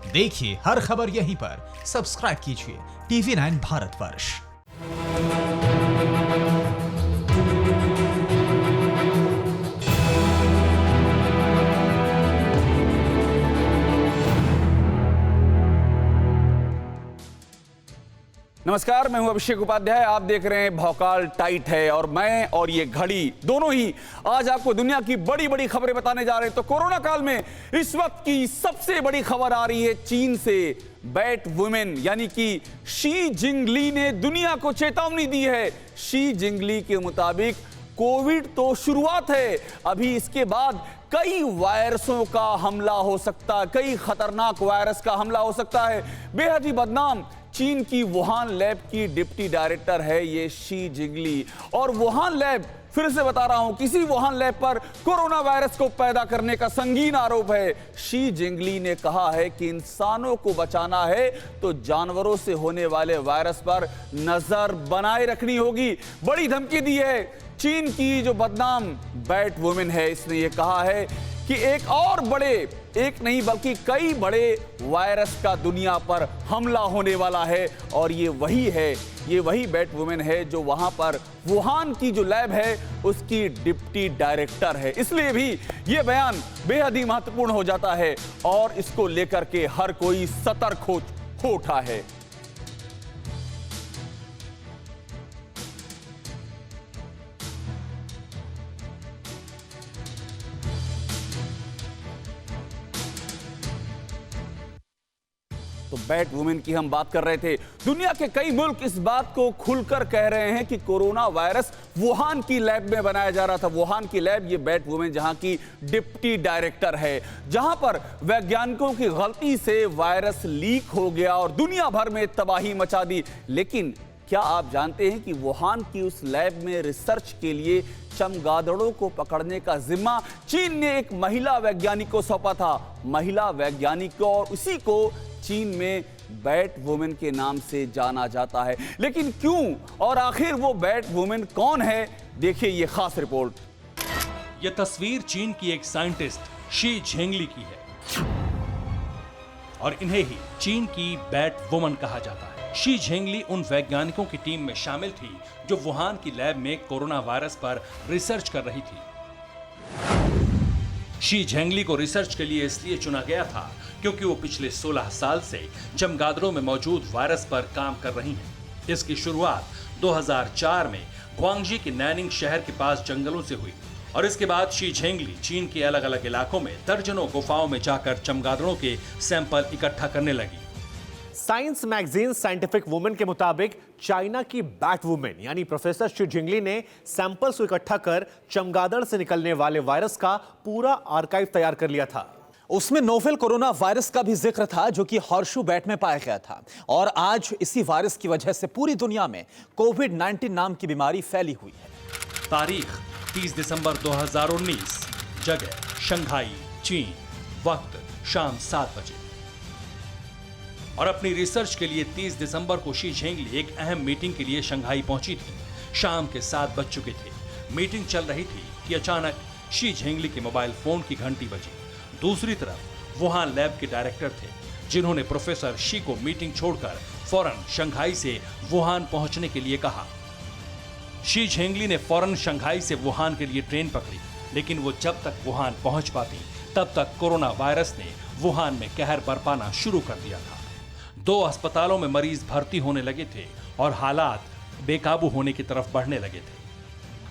देखिए हर खबर यहीं पर। सब्सक्राइब कीजिए TV9 भारतवर्ष। नमस्कार, मैं हूं अभिषेक उपाध्याय। आप देख रहे हैं भौकाल टाइट है और मैं और ये घड़ी दोनों ही आज आपको दुनिया की बड़ी बड़ी खबरें बताने जा रहे हैं। तो कोरोना काल में इस वक्त की सबसे बड़ी खबर आ रही है चीन से। बैट वुमेन यानी कि शी जिंगली ने दुनिया को चेतावनी दी है। शी जिंगली के मुताबिक कोविड तो शुरुआत है, अभी इसके बाद कई वायरसों का हमला हो सकता है, कई खतरनाक वायरस का हमला हो सकता है। बेहद ही बदनाम चीन की वुहान लैब की डिप्टी डायरेक्टर है ये शी जिंगली। और वुहान लैब, फिर से बता रहा हूं, किसी वुहान लैब पर कोरोना वायरस को पैदा करने का संगीन आरोप है। शी जिंगली ने कहा है कि इंसानों को बचाना है तो जानवरों से होने वाले वायरस पर नजर बनाए रखनी होगी। बड़ी धमकी दी है चीन की जो बदनाम बैट वुमेन है। इसने ये कहा है कि एक और बड़े, एक नहीं बल्कि कई बड़े वायरस का दुनिया पर हमला होने वाला है। और ये वही बैट वुमेन है जो वहां पर वुहान की जो लैब है उसकी डिप्टी डायरेक्टर है। इसलिए भी ये बयान बेहद ही महत्वपूर्ण हो जाता है और इसको लेकर के हर कोई सतर्क हो उठा है। तो बैट वुमेन की हम बात कर रहे थे। दुनिया के कई मुल्क इस बात को खुलकर कह रहे हैं कि कोरोना वायरस वुहान की लैब में बनाया जा रहा था। वुहान की लैब, ये बैट वुमेन जहां की डिप्टी डायरेक्टर है, जहां पर वैज्ञानिकों की गलती से वायरस लीक हो गया और दुनिया भर में तबाही मचा दी। लेकिन क्या आप जानते हैं कि वुहान की उस लैब में रिसर्च के लिए चमगादड़ों को पकड़ने का जिम्मा चीन ने एक महिला वैज्ञानिक को सौंपा था। महिला वैज्ञानिक को, और उसी को चीन में बैट वुमेन के नाम से जाना जाता है। लेकिन क्यों और आखिर वो बैट वुमेन कौन है, देखिए ये खास रिपोर्ट। यह तस्वीर चीन की एक साइंटिस्ट शी झेंगली की है और इन्हें ही चीन की बैट वुमन कहा जाता है। शी झेंगली उन वैज्ञानिकों की टीम में शामिल थी जो वुहान की लैब में कोरोना वायरस पर रिसर्च कर रही थी। शी झेंगली को रिसर्च के लिए इसलिए चुना गया था क्योंकि वो पिछले 16 साल से चमगादड़ों में मौजूद वायरस पर काम कर रही हैं। इसकी शुरुआत 2004 में ग्वांगजी के नैनिंग शहर के पास जंगलों से हुई और इसके बाद शी झेंगली चीन के अलग अलग इलाकों में दर्जनों गुफाओं में जाकर चमगादड़ों के सैंपल इकट्ठा करने लगी। साइंस मैगजीन साइंटिफिक वुमेन के मुताबिक चाइना की बैट वुमेन यानी प्रोफेसर शी जिंगली ने सैंपल्स को इकट्ठा कर चमगादड़ से निकलने वाले वायरस का पूरा आर्काइव तैयार कर लिया था। उसमें नोवेल कोरोना वायरस का भी जिक्र था जो कि हॉर्शू बैट में पाया गया था। और आज इसी वायरस की वजह से पूरी दुनिया में कोविड-19 नाम की बीमारी फैली हुई है। तारीख 30 दिसंबर 2019, जगह शंघाई, चीन, वक्त शाम 7 बजे। और अपनी रिसर्च के लिए 30 दिसंबर को शी झेंगली एक अहम मीटिंग के लिए शंघाई पहुंची थी। शाम के 7 बज चुके थे। मीटिंग चल रही थी कि अचानक शी झेंगली के मोबाइल फोन की घंटी बजी। दूसरी तरफ वुहान लैब के डायरेक्टर थे जिन्होंने प्रोफेसर शी को मीटिंग छोड़कर फौरन शंघाई से वुहान पहुंचने के लिए कहा। शी झेंगली ने फौरन शंघाई से वुहान के लिए ट्रेन पकड़ी, लेकिन वो जब तक वुहान पहुंच पाती तब तक कोरोना वायरस ने वुहान में कहर बरपाना शुरू कर दिया था। 2 अस्पतालों में मरीज भर्ती होने लगे थे और हालात बेकाबू होने की तरफ बढ़ने लगे थे।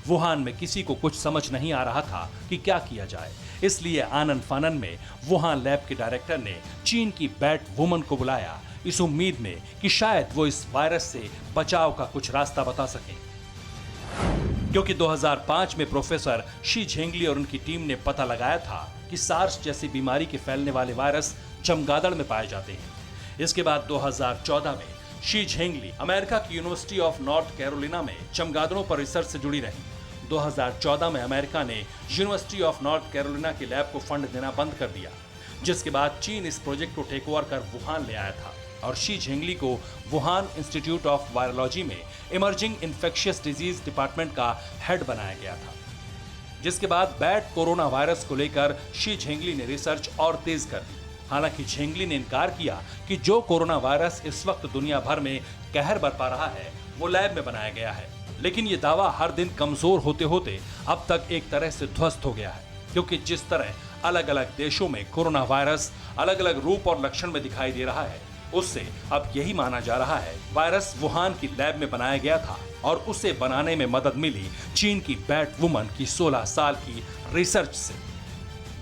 वुहान में किसी को कुछ समझ नहीं आ रहा था कि क्या किया जाए, इसलिए आनन फानन में वुहान लैब के डायरेक्टर ने चीन की बैट वुमन को बुलाया, इस उम्मीद में कि शायद वो इस वायरस से बचाव का कुछ रास्ता बता सकें। क्योंकि 2005 में प्रोफेसर शी झेंगली और उनकी टीम ने पता लगाया था कि सार्स जैसी बीमारी के फैलने वाले वायरस चमगादड़ में पाए जाते हैं। इसके बाद 2014 में शी झेंगली अमेरिका की यूनिवर्सिटी ऑफ नॉर्थ कैरोलिना में चमगादड़ों पर रिसर्च से जुड़ी रही। 2014 में अमेरिका ने यूनिवर्सिटी ऑफ नॉर्थ कैरोलिना के लैब को फंड देना बंद कर दिया, जिसके बाद चीन इस प्रोजेक्ट को टेक ओवर कर वुहान ले आया था और शी झेंगली को वुहान इंस्टीट्यूट ऑफ वायरोलॉजी में इमर्जिंग इन्फेक्शियस डिजीज डिपार्टमेंट का हेड बनाया गया था। जिसके बाद बैट कोरोना वायरस को लेकर शी झेंगली ने रिसर्च और तेज कर दी। हालांकि झेंगली ने इनकार किया कि जो कोरोना वायरस इस वक्त दुनिया भर में कहर बरपा रहा है वो लैब में बनाया गया है। लेकिन ये दावा हर दिन कमजोर होते होते अब तक एक तरह से ध्वस्त हो गया है, क्योंकि जिस तरह अलग अलग देशों में कोरोना वायरस अलग अलग रूप और लक्षण में दिखाई दे रहा है, उससे अब यही माना जा रहा है वायरस वुहान की लैब में बनाया गया था और उसे बनाने में मदद मिली चीन की बैट वुमन की 16 साल की रिसर्च से।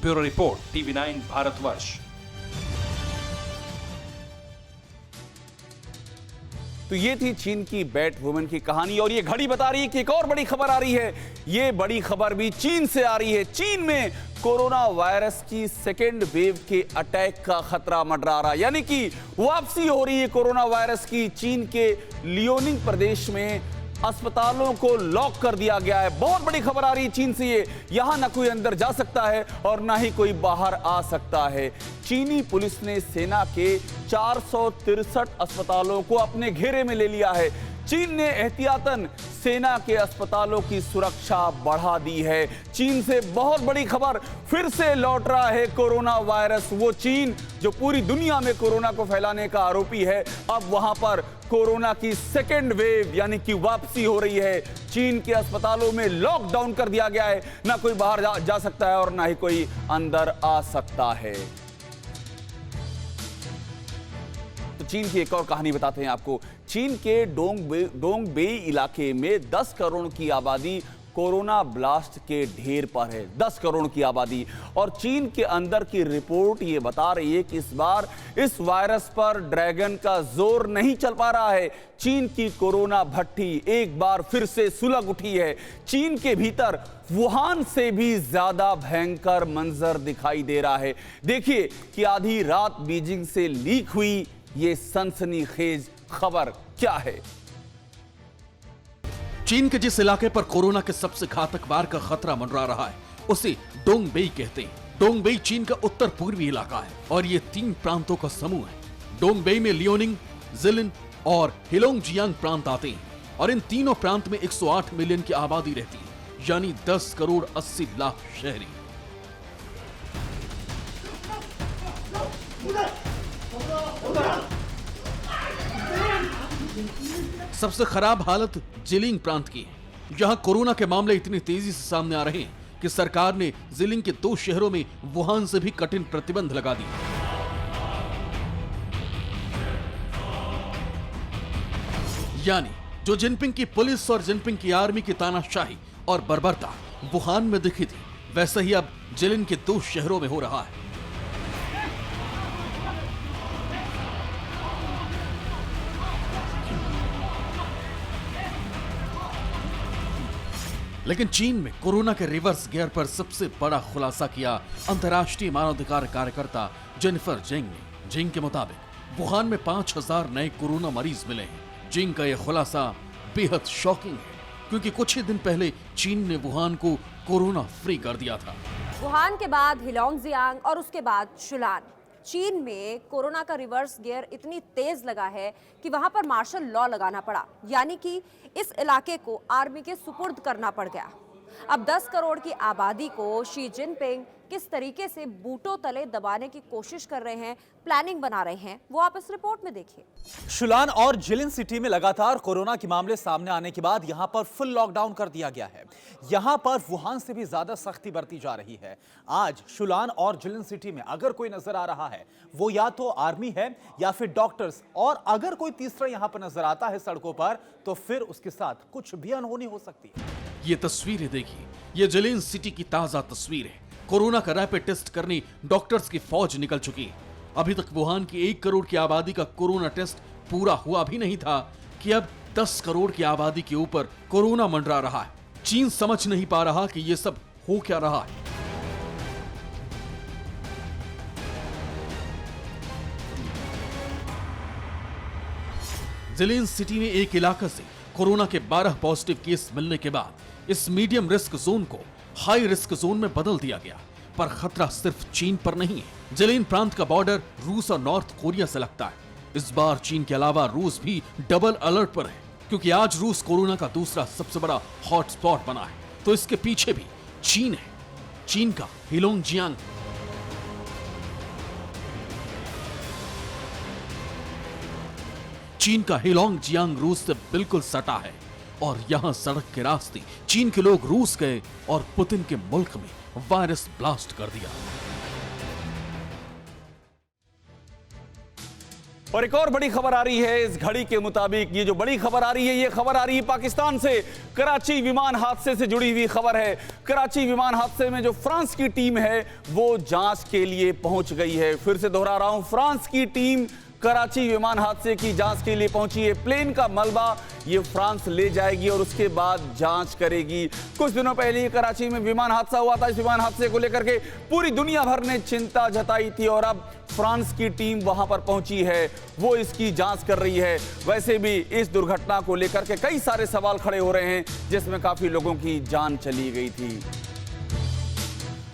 Bureau report, TV9 Bharatvarsh. तो ये थी चीन की बैट वुमन की कहानी और ये घड़ी बता रही है कि एक और बड़ी खबर आ रही है। ये बड़ी खबर भी चीन से आ रही है। चीन में कोरोना वायरस की सेकेंड वेव के अटैक का खतरा मंडरा रहा है, यानी कि वापसी हो रही है कोरोना वायरस की। चीन के लियोनिंग प्रदेश में अस्पतालों को लॉक कर दिया गया है। बहुत बड़ी खबर आ रही है चीन से ये। यहां ना कोई अंदर जा सकता है और ना ही कोई बाहर आ सकता है। चीनी पुलिस ने सेना के 463 अस्पतालों को अपने घेरे में ले लिया है। चीन ने एहतियातन सेना के अस्पतालों की सुरक्षा बढ़ा दी है। चीन से बहुत बड़ी खबर, फिर से लौट रहा है कोरोना वायरस। वो चीन जो पूरी दुनिया में कोरोना को फैलाने का आरोपी है, अब वहां पर कोरोना की सेकेंड वेव यानी कि वापसी हो रही है। चीन के अस्पतालों में लॉकडाउन कर दिया गया है, ना कोई बाहर जा सकता है और ना ही कोई अंदर आ सकता है। तो चीन की एक और कहानी बताते हैं आपको। चीन के डोंगबेई इलाके में 10 करोड़ की आबादी कोरोना ब्लास्ट के ढेर पर है। 10 करोड़ की आबादी। और चीन के अंदर की रिपोर्ट ये बता रही है कि इस बार इस वायरस पर ड्रैगन का जोर नहीं चल पा रहा है। चीन की कोरोना भट्टी एक बार फिर से सुलग उठी है। चीन के भीतर वुहान से भी ज्यादा भयंकर मंजर दिखाई दे रहा है। देखिए कि आधी रात बीजिंग से लीक हुई ये सनसनीखेज खबर क्या है। चीन के जिस इलाके पर कोरोना के सबसे घातक वार का खतरा मंडरा रहा है उसे डोंगबेई कहते हैं। डोंगबेई चीन का उत्तर पूर्वी इलाका है और ये 3 प्रांतों का समूह है। डोंगबेई में लियोनिंग, जिलिन और हिलोंगजियांग प्रांत आते हैं और इन तीनों प्रांत में 108 मिलियन की आबादी रहती है, यानी 10 करोड़ 80 लाख शहरी। सबसे खराब हालत जिलिंग प्रांत की है। यहां कोरोना के मामले इतनी तेजी से सामने आ रहे हैं कि सरकार ने जिलिंग के 2 शहरों में वुहान से भी कठिन प्रतिबंध लगा दिए। यानी जो जिनपिंग की पुलिस और जिनपिंग की आर्मी की तानाशाही और बर्बरता वुहान में दिखी थी, वैसा ही अब जिलिंग के 2 शहरों में हो रहा है। लेकिन चीन में कोरोना के रिवर्स गियर पर सबसे बड़ा खुलासा किया अंतर्राष्ट्रीय मानवाधिकार कार्यकर्ता जेनिफर जेंग ने। जिंग के मुताबिक वुहान में 5000 नए कोरोना मरीज मिले हैं। जिंग का यह खुलासा बेहद शॉकिंग है, क्योंकि कुछ ही दिन पहले चीन ने वुहान को कोरोना फ्री कर दिया था। वुहान के बाद हिलोंगजियांग और उसके बाद शुलान। चीन में कोरोना का रिवर्स गियर इतनी तेज लगा है कि वहां पर मार्शल लॉ लगाना पड़ा, यानी कि इस इलाके को आर्मी के सुपुर्द करना पड़ गया। अब 10 करोड़ की आबादी को शी जिनपिंग किस तरीके से बूटों तले दबाने की कोशिश कर रहे हैं, प्लानिंग बना रहे हैं, वो आप इस रिपोर्ट में देखिए। शुलान और जिलिन सिटी में लगातार कोरोना के मामले सामने आने के बाद यहां पर फुल लॉकडाउन कर दिया गया है। यहां पर वुहान से भी ज्यादा सख्ती बरती जा रही है। आज शुलान और जिलिन सिटी में अगर कोई नजर आ रहा है वो या तो आर्मी है या फिर डॉक्टर्स, और अगर कोई तीसरा यहां पर नजर आता है सड़कों पर तो फिर उसके साथ कुछ भी अनहोनी हो सकती है। ये तस्वीरें देखिए, ये जिलिन सिटी की ताजा तस्वीर है। कोरोना का रैपिड टेस्ट करने डॉक्टर्स की फौज निकल चुकी है। अभी तक वुहान की 1 करोड़ की आबादी का कोरोना टेस्ट पूरा हुआ भी नहीं था कि अब 10 करोड़ की आबादी के ऊपर कोरोना मंडरा रहा है। चीन समझ नहीं पा रहा कि ये सब हो क्या रहा है। जिलिन सिटी में एक इलाके से कोरोना के 12 पॉजिटिव केस मिलने के बाद इस मीडियम रिस्क जोन को हाई रिस्क जोन में बदल दिया गया। पर खतरा सिर्फ चीन पर नहीं है। जिलिन प्रांत का बॉर्डर रूस और नॉर्थ कोरिया से लगता है। इस बार चीन के अलावा रूस भी डबल अलर्ट पर है, क्योंकि आज रूस कोरोना का दूसरा सबसे बड़ा हॉटस्पॉट बना है। तो इसके पीछे भी चीन है, चीन का हिलोंगजियांग। चीन का हेलोंग जियांग रूस से बिल्कुल सटा है और यहां सड़क के रास्ते चीन के लोग रूस गए और पुतिन के मुल्क में वायरस ब्लास्ट कर दिया। और एक और बड़ी खबर आ रही है इस घड़ी के मुताबिक। ये जो बड़ी खबर आ रही है, ये खबर आ रही है पाकिस्तान से। कराची विमान हादसे से जुड़ी हुई खबर है। कराची विमान हादसे में जो फ्रांस की टीम है वो जांच के लिए पहुंच गई है। फिर से दोहरा रहा हूं, फ्रांस की टीम कराची विमान हादसे की जांच के लिए पहुंची है। प्लेन का मलबा ये फ्रांस ले जाएगी और उसके बाद जांच करेगी। कुछ दिनों पहले ही कराची में विमान हादसा हुआ था। इस विमान हादसे को लेकर के पूरी दुनिया भर ने चिंता जताई थी और अब फ्रांस की टीम वहां पर पहुंची है, वो इसकी जांच कर रही है। वैसे भी इस दुर्घटना को लेकर के कई सारे सवाल खड़े हो रहे हैं, जिसमें काफी लोगों की जान चली गई थी।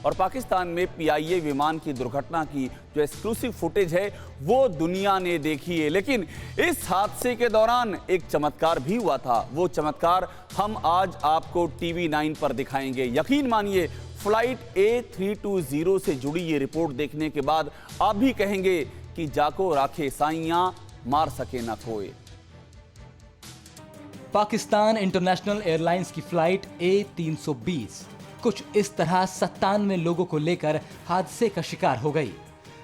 और पाकिस्तान में पीआईए विमान की दुर्घटना की जो एक्सक्लूसिव फुटेज है वो दुनिया ने देखी है। लेकिन इस हादसे के दौरान एक चमत्कार भी हुआ था। वो चमत्कार हम आज आपको टीवी 9 पर दिखाएंगे। यकीन मानिए, फ्लाइट A320 से जुड़ी ये रिपोर्ट देखने के बाद आप भी कहेंगे कि जाको राखे साइयां, मार सके ना कोई। पाकिस्तान इंटरनेशनल एयरलाइंस की फ्लाइट A320 कुछ इस तरह 97 लोगों को लेकर हादसे का शिकार हो गई।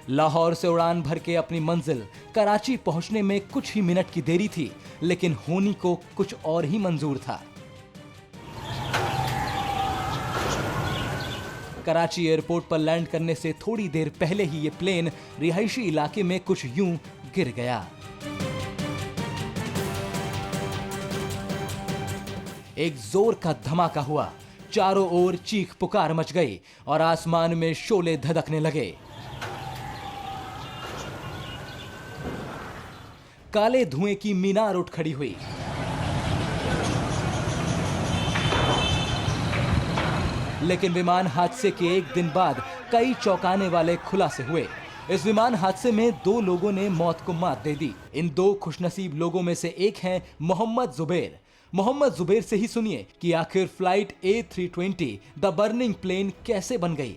लाहौर से उड़ान भर के अपनी मंजिल कराची पहुंचने में कुछ ही मिनट की देरी थी, लेकिन होनी को कुछ और ही मंजूर था। कराची एयरपोर्ट पर लैंड करने से थोड़ी देर पहले ही ये प्लेन रिहायशी इलाके में कुछ यूं गिर गया। एक जोर का धमाका हुआ, चारों ओर चीख पुकार मच गई और आसमान में शोले धधकने लगे। काले धुएं की मीनार उठ खड़ी हुई। लेकिन विमान हादसे के एक दिन बाद कई चौंकाने वाले खुलासे हुए। इस विमान हादसे में 2 लोगों ने मौत को मात दे दी। इन 2 खुशनसीब लोगों में से एक हैं मोहम्मद जुबैर। मोहम्मद जुबैर से ही सुनिए कि आखिर flight A320 the burning plane कैसे बन गई।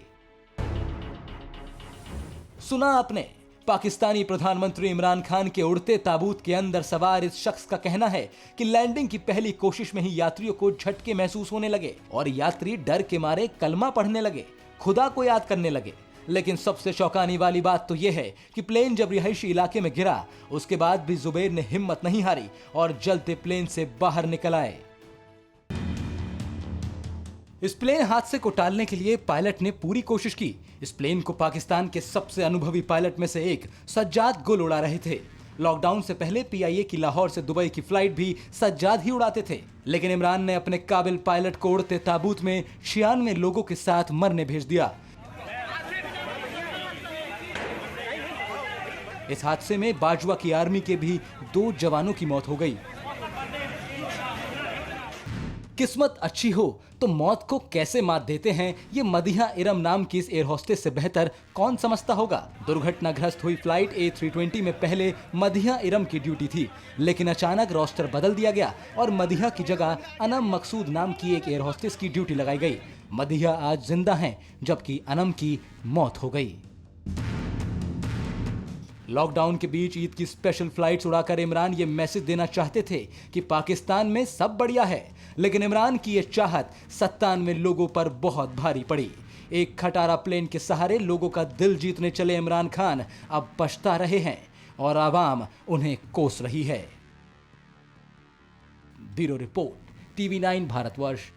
सुना आपने, पाकिस्तानी प्रधानमंत्री इमरान खान के उड़ते ताबूत के अंदर सवार इस शख्स का कहना है कि लैंडिंग की पहली कोशिश में ही यात्रियों को झटके महसूस होने लगे और यात्री डर के मारे कलमा पढ़ने लगे, खुदा को याद करने लगे। लेकिन सबसे चौंकाने वाली बात तो यह है कि प्लेन जब रिहायशी इलाके में गिरा, उसके बाद भी जुबैर ने हिम्मत नहीं हारी और जलते प्लेन से बाहर निकल आए। इस प्लेन हादसे को टालने के लिए पायलट ने पूरी कोशिश की। इस प्लेन को पाकिस्तान के सबसे अनुभवी पायलट में से एक सज्जाद गुल उड़ा रहे थे। लॉकडाउन से पहले पीआईए की लाहौर से दुबई की फ्लाइट भी सज्जाद ही उड़ाते थे। लेकिन इमरान ने अपने काबिल पायलट को उड़ते ताबूत में 96 लोगों के साथ मरने भेज दिया। इस हादसे में बाजवा की आर्मी के भी 2 जवानों की मौत हो गई। किस्मत अच्छी हो तो मौत को कैसे मात देते हैं, ये मदीहा इरम नाम की इस एयर होस्टेस से बेहतर कौन समझता होगा। दुर्घटनाग्रस्त हुई फ्लाइट A320 में पहले मदीहा इरम की ड्यूटी थी, लेकिन अचानक रोस्टर बदल दिया गया और मदीहा की जगह अनम मकसूद नाम की एक एयर होस्टेस की ड्यूटी लगाई गई। मदीहा आज जिंदा हैं, जबकि अनम की मौत हो गई। लॉकडाउन के बीच ईद की स्पेशल फ्लाइट्स उड़ाकर इमरान ये मैसेज देना चाहते थे कि पाकिस्तान में सब बढ़िया है, लेकिन इमरान की ये चाहत 97 लोगों पर बहुत भारी पड़ी। एक खटारा प्लेन के सहारे लोगों का दिल जीतने चले इमरान खान अब पछता रहे हैं और आवाम उन्हें कोस रही है। Bureau report, TV 9 Bharatvarsh.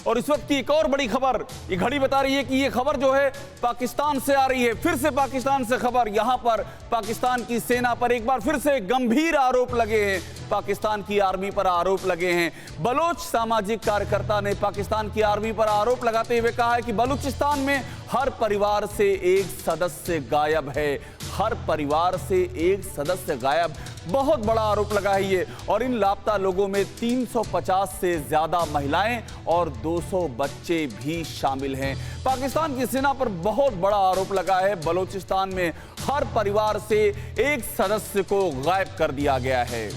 और इस वक्त की एक और बड़ी खबर, ये घड़ी बता रही है कि ये खबर जो है पाकिस्तान से आ रही है। फिर से पाकिस्तान से खबर। यहां पर पाकिस्तान की सेना पर एक बार फिर से गंभीर आरोप लगे हैं। पाकिस्तान की आर्मी पर आरोप लगे हैं। बलोच सामाजिक कार्यकर्ता ने पाकिस्तान की आर्मी पर आरोप लगाते हुए कहा है कि बलूचिस्तान में हर परिवार से एक सदस्य गायब है। हर परिवार से एक सदस्य गायब, बहुत बड़ा आरोप लगा है ये। और इन लापता लोगों में 350 से ज्यादा महिलाएं और 200 बच्चे भी शामिल हैं। पाकिस्तान की सेना पर बहुत बड़ा आरोप लगा है। बलूचिस्तान में हर परिवार से एक सदस्य को गायब कर दिया गया है।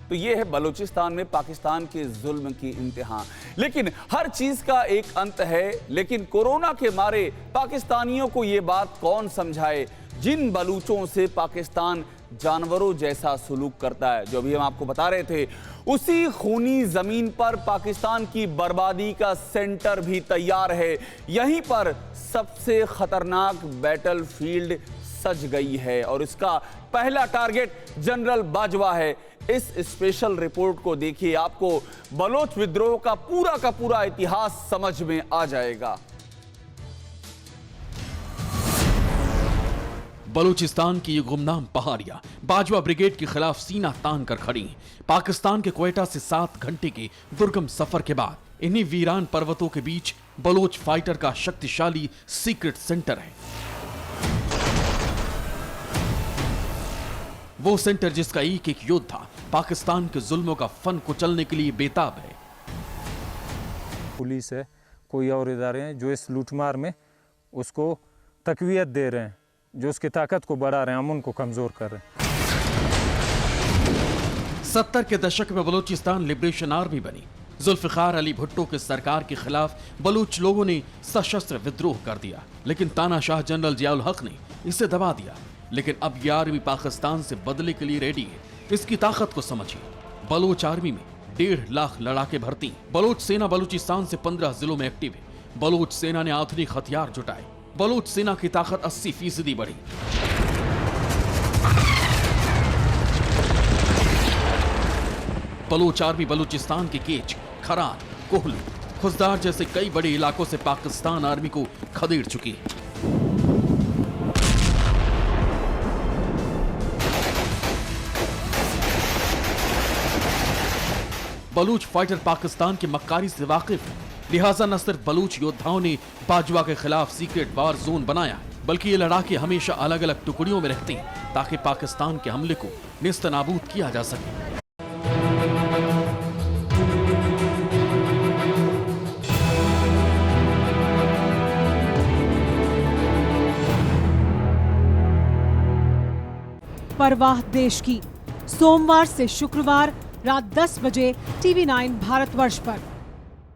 तो ये है बलूचिस्तान में पाकिस्तान के जुल्म की इंतहा। लेकिन हर चीज का एक अंत है। लेकिन कोरोना के मारे पाकिस्तानियों को यह बात कौन समझाए, जिन बलूचों से पाकिस्तान जानवरों जैसा सुलूक करता है, जो अभी हम आपको बता रहे थे, उसी खूनी जमीन पर पाकिस्तान की बर्बादी का सेंटर भी तैयार है। यहीं पर सबसे खतरनाक बैटलफील्ड सज गई है और इसका पहला टारगेट जनरल बाजवा है। इस स्पेशल रिपोर्ट को देखिए, आपको बलोच विद्रोह का पूरा इतिहास समझ में आ जाएगा। बलूचिस्तान की ये गुमनाम पहाड़ियां बाजवा ब्रिगेड के खिलाफ सीना तान कर खड़ी हैं। पाकिस्तान के क्वेटा से 7 घंटे के दुर्गम सफर के बाद इन्हीं वीरान पर्वतों के बीच बलोच फाइटर का शक्तिशाली सीक्रेट सेंटर है। वो सेंटर जिसका एक एक योद्धा पाकिस्तान के जुल्मों का फन कुचलने के लिए बेताब है। पुलिस है, कोई और इदारे हैं जो इस लूटमार में उसको तकवीयत दे रहे हैं, जो उसकी ताकत को बढ़ा रहे हैं, हम उनको कमजोर कर रहे हैं। 70 के दशक में बलूचिस्तान लिबरेशन आर्मी बनी। जुल्फिकार अली भुट्टो के सरकार के खिलाफ बलूच लोगों ने सशस्त्र विद्रोह कर दिया, लेकिन तानाशाह जनरल जियाउल हक ने इसे दबा दिया। लेकिन अब यह आर्मी पाकिस्तान से बदले के लिए रेडी है। इसकी ताकत को समझिए। बलूच आर्मी में 1.5 लाख लड़ाके भर्ती। बलूच सेना बलूचिस्तान से 15 जिलों में एक्टिव है। बलूच सेना ने आधुनिक हथियार जुटाए। बलूच सेना की ताकत 80% बढ़ी। बलूच आर्मी बलूचिस्तान के केच, खरान, कोहलू, खुजदार जैसे कई बड़े इलाकों से पाकिस्तान आर्मी को खदेड़ चुकी है। बलूच फाइटर पाकिस्तान के मक्कारी से वाकिफ है, लिहाजा न सिर्फ बलूच योद्धाओं ने बाजवा के खिलाफ सीक्रेट वार जोन बनाया, बल्कि ये लड़ाके हमेशा अलग अलग टुकड़ियों में रहते हैं ताकि पाकिस्तान के हमले को नेस्तनाबूद किया जा सके। परवाह देश की, सोमवार से शुक्रवार रात 10 बजे TV9 भारतवर्ष पर।